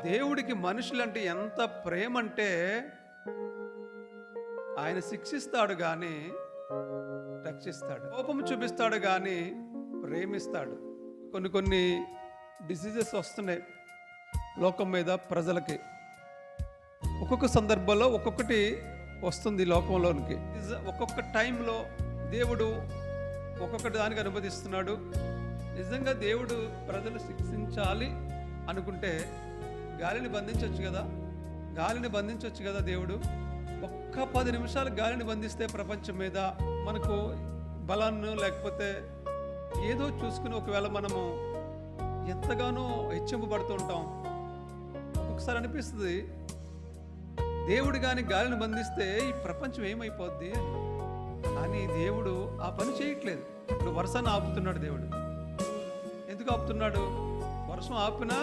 దేవుడికి మనుషులంటే ఎంత ప్రేమ అంటే ఆయన శిక్షిస్తాడు కానీ రక్షిస్తాడు, కోపం చూపిస్తాడు కానీ ప్రేమిస్తాడు. కొన్ని డిసీజెస్ వస్తున్నాయి లోకం మీద ప్రజలకి. ఒక్కొక్క సందర్భంలో ఒక్కొక్కటి వస్తుంది లోకంలోనికి. ఒక్కొక్క టైంలో దేవుడు ఒక్కొక్కటి దానికి అనుమతిస్తున్నాడు. నిజంగా దేవుడు ప్రజలు శిక్షించాలి అనుకుంటే గాలిని బంధించవచ్చు కదా దేవుడు. ఒక్క 10 నిమిషాలు గాలిని బంధిస్తే ప్రపంచం మీద మనకు బలాన్ని లేకపోతే ఏదో చూసుకుని ఒకవేళ మనము ఎంతగానో హెచ్చింపబడుతూ ఉంటాం. ఒక్కొక్కసారి అనిపిస్తుంది దేవుడు కానీ గాలిని బంధిస్తే ఈ ప్రపంచం ఏమైపోద్ది అని. దేవుడు ఆ పని చేయట్లేదు. ఇప్పుడు వర్షాన్ని ఆపుతున్నాడు దేవుడు. ఎందుకు ఆపుతున్నాడు? వర్షం ఆపినా